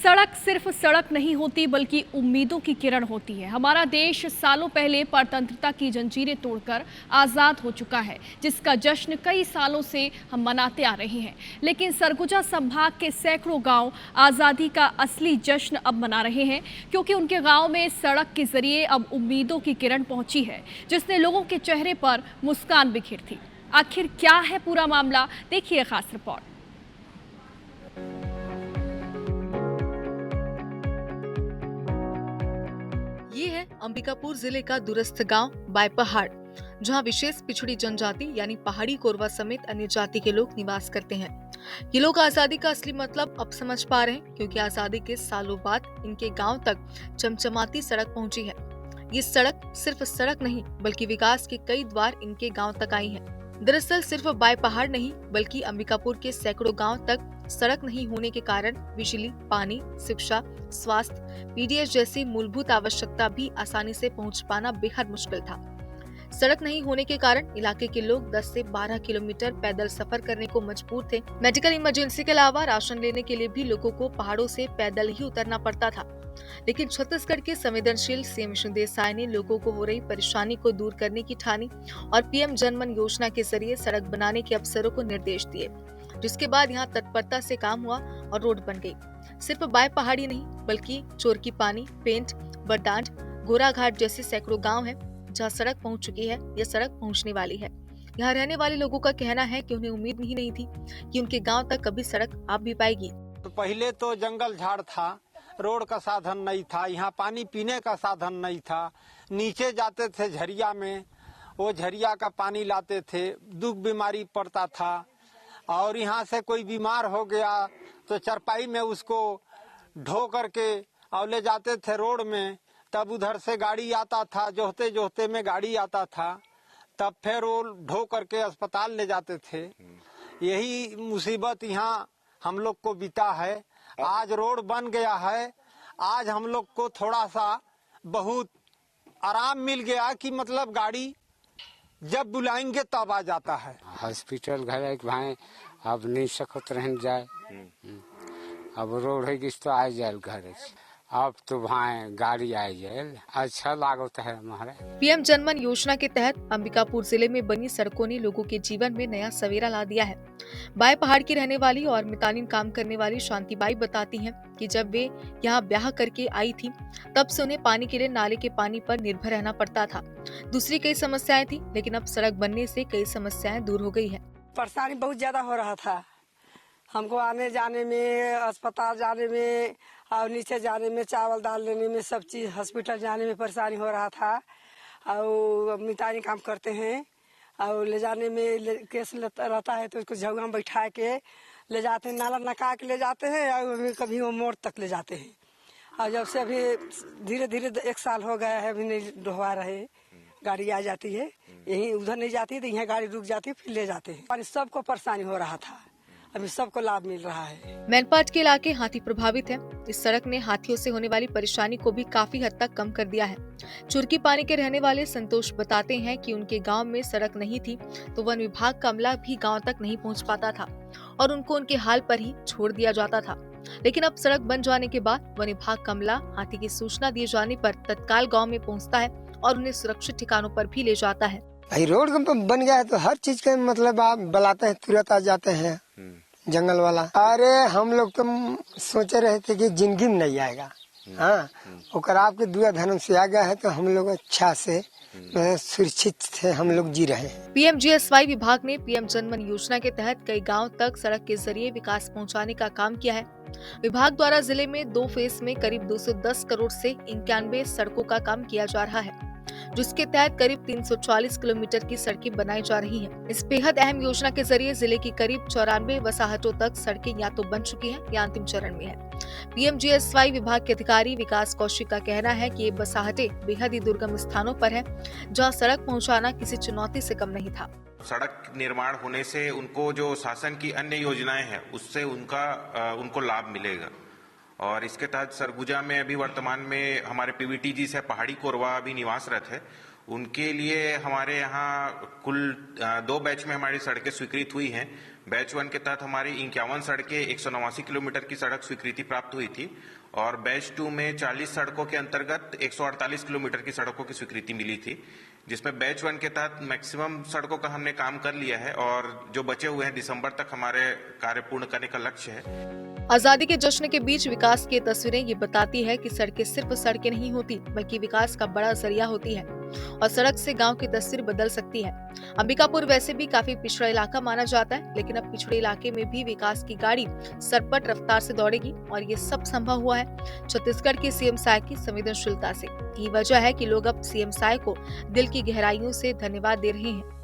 सड़क सिर्फ सड़क नहीं होती बल्कि उम्मीदों की किरण होती है। हमारा देश सालों पहले परतंत्रता की जंजीरें तोड़कर आज़ाद हो चुका है, जिसका जश्न कई सालों से हम मनाते आ रहे हैं। लेकिन सरगुजा संभाग के सैकड़ों गांव आज़ादी का असली जश्न अब मना रहे हैं, क्योंकि उनके गांव में सड़क के जरिए अब उम्मीदों की किरण पहुंची है, जिसने लोगों के चेहरे पर मुस्कान बिखेर थी। आखिर क्या है पूरा मामला, देखिए खास रिपोर्ट। ये है अंबिकापुर जिले का दूरस्थ गांव बायपहाड़, जहां विशेष पिछड़ी जनजाति यानी पहाड़ी कोरवा समेत अन्य जाति के लोग निवास करते हैं। ये लोग आजादी का असली मतलब अब समझ पा रहे हैं, क्योंकि आजादी के सालों बाद इनके गांव तक चमचमाती सड़क पहुंची है। ये सड़क सिर्फ सड़क नहीं बल्कि विकास के कई द्वार इनके गाँव तक आई है। दरअसल सिर्फ बायपहाड़ नहीं बल्कि अंबिकापुर के सैकड़ों गाँव तक सड़क नहीं होने के कारण बिजली, पानी, शिक्षा, स्वास्थ्य, पीडीएस जैसी मूलभूत आवश्यकता भी आसानी से पहुंच पाना बेहद मुश्किल था। सड़क नहीं होने के कारण इलाके के लोग 10 से 12 किलोमीटर पैदल सफर करने को मजबूर थे। मेडिकल इमरजेंसी के अलावा राशन लेने के लिए भी लोगों को पहाड़ों से पैदल ही उतरना पड़ता था। लेकिन छत्तीसगढ़ के संवेदनशील सीएम विष्णु देसाई ने लोगों को हो रही परेशानी को दूर करने की ठानी और पीएम जनमन योजना के जरिए सड़क बनाने के अफसरों को निर्देश दिए, जिसके बाद यहाँ तत्परता से काम हुआ और रोड बन गई। सिर्फ बायपहाड़ी नहीं बल्कि चोरकी पानी, पेंट, बरडांड, गोराघाट जैसे सैकड़ों गांव हैं जहां सड़क पहुंच चुकी है या सड़क पहुंचने वाली है। यहाँ रहने वाले लोगों का कहना है कि उन्हें उम्मीद ही नहीं थी कि उनके गांव तक कभी सड़क आ भी पाएगी। तो पहले तो जंगल झाड़ था, रोड का साधन नहीं था, यहाँ पानी पीने का साधन नहीं था। नीचे जाते थे झरिया में, वो झरिया का पानी लाते थे, दुख बीमारी पड़ता था। और यहाँ से कोई बीमार हो गया तो चरपाई में उसको ढो करके और ले जाते थे रोड में। तब उधर से गाड़ी आता था, जोहते जोहते में गाड़ी आता था, तब फिर वो ढो करके अस्पताल ले जाते थे। यही मुसीबत यहाँ हम लोग को बीता है। आज रोड बन गया है, आज हम लोग को थोड़ा सा बहुत आराम मिल गया कि मतलब गाड़ी जब बुलाएंगे तब आ जाता है। हॉस्पिटल घर एक भाई अब नहीं सकत रह जाए, अब रोड है तो आ जाए घर, अब तो भाई गाड़ी आ जाए, अच्छा लागत है हमारे। पीएम जनमन योजना के तहत अंबिकापुर जिले में बनी सड़कों ने लोगों के जीवन में नया सवेरा ला दिया है। बायपहाड़ की रहने वाली और मितानिन काम करने वाली शांतिबाई बताती हैं कि जब वे यहाँ ब्याह करके आई थी तब से उन्हें पानी के लिए नाले के पानी पर निर्भर रहना पड़ता था। दूसरी कई समस्याएं थी, लेकिन अब सड़क बनने से कई समस्याएं दूर हो गई है। परेशानी बहुत ज्यादा हो रहा था हमको, आने जाने में, अस्पताल जाने में और नीचे जाने में, चावल दाल लेने में, सब चीज हॉस्पिटल जाने में परेशानी हो रहा था। और मितानी काम करते हैं और ले जाने में केस रहता है तो उसको झुआ में बैठा के ले जाते हैं, नाला नका के ले जाते हैं और कभी वो मोड़ तक ले जाते हैं। और जब से अभी धीरे धीरे 1 साल हो गया है, अभी नहीं ढोवा रहे, गाड़ी आ जाती है, यहीं उधर नहीं जाती तो यहाँ गाड़ी रुक जाती है, फिर ले जाते हैं। और सबको परेशानी हो रहा था, अभी सबको लाभ मिल रहा है। मैनपाट के इलाके हाथी प्रभावित है। इस सड़क ने हाथियों से होने वाली परेशानी को भी काफी हद तक कम कर दिया है। चुरकी पानी के रहने वाले संतोष बताते हैं कि उनके गांव में सड़क नहीं थी तो वन विभाग का अमला भी गांव तक नहीं पहुंच पाता था और उनको उनके हाल पर ही छोड़ दिया जाता था। लेकिन अब सड़क बन जाने के बाद वन विभाग का अमला हाथी की सूचना दिए जाने पर तत्काल गाँव में पहुँचता है और उन्हें सुरक्षित ठिकानों पर भी ले जाता है। रोड बन गया है तो हर चीज का मतलब आप बुलाते हैं, तुरंत आ जाते हैं। जंगल वाला, अरे हम लोग तो सोचे रहे थे कि जिंदगी में नहीं आएगा। हाँ, और आपके दुआ धर्म से आ गया है तो हम लोग अच्छा से सुरक्षित से हम लोग जी रहे हैं। पीएमजीएसवाई विभाग ने पीएम जनमन योजना के तहत कई गांव तक सड़क के जरिए विकास पहुंचाने का काम किया है। विभाग द्वारा जिले में 2 फेज में करीब 210 करोड़ से 91 सड़कों का काम किया जा रहा है, जिसके तहत करीब 340 किलोमीटर की सड़कें बनाई जा रही हैं। इस बेहद अहम योजना के जरिए जिले की करीब 94 वसाहतों तक सड़कें या तो बन चुकी हैं या अंतिम चरण में है। पीएमजीएसवाई विभाग के अधिकारी विकास कौशिक का कहना है कि ये वसाहतें बेहद ही दुर्गम स्थानों पर है, जहां सड़क पहुंचाना किसी चुनौती से कम नहीं था। सड़क निर्माण होने से उनको जो शासन की अन्य योजनाएं हैं उससे उनको लाभ मिलेगा। और इसके तहत सरगुजा में अभी वर्तमान में हमारे पीवीटीजी से पहाड़ी कोरवा अभी निवासरत है, उनके लिए हमारे यहाँ कुल 2 बैच में हमारी सड़कें स्वीकृत हुई हैं। बैच 1 के तहत हमारी 51 सड़कें 189 किलोमीटर की सड़क स्वीकृति प्राप्त हुई थी और बैच 2 में 40 सड़कों के अंतर्गत 148 किलोमीटर की सड़कों की स्वीकृति मिली थी, जिसमें बैच 1 के तहत मैक्सिमम सड़कों का हमने काम कर लिया है और जो बचे हुए हैं दिसंबर तक हमारे कार्य पूर्ण करने का लक्ष्य है। आजादी के जश्न के बीच विकास की तस्वीरें ये बताती है कि सड़कें सिर्फ सड़कें नहीं होती बल्कि विकास का बड़ा जरिया होती है और सड़क से गांव की तस्वीर बदल सकती है। अंबिकापुर वैसे भी काफी पिछड़ा इलाका माना जाता है, लेकिन अब पिछड़े इलाके में भी विकास की गाड़ी सरपट रफ्तार से दौड़ेगी और ये सब संभव हुआ है छत्तीसगढ़ के सीएम साय की संवेदनशीलता से। यही वजह है कि लोग अब सीएम साय को दिल की गहराइयों से धन्यवाद दे रहे हैं।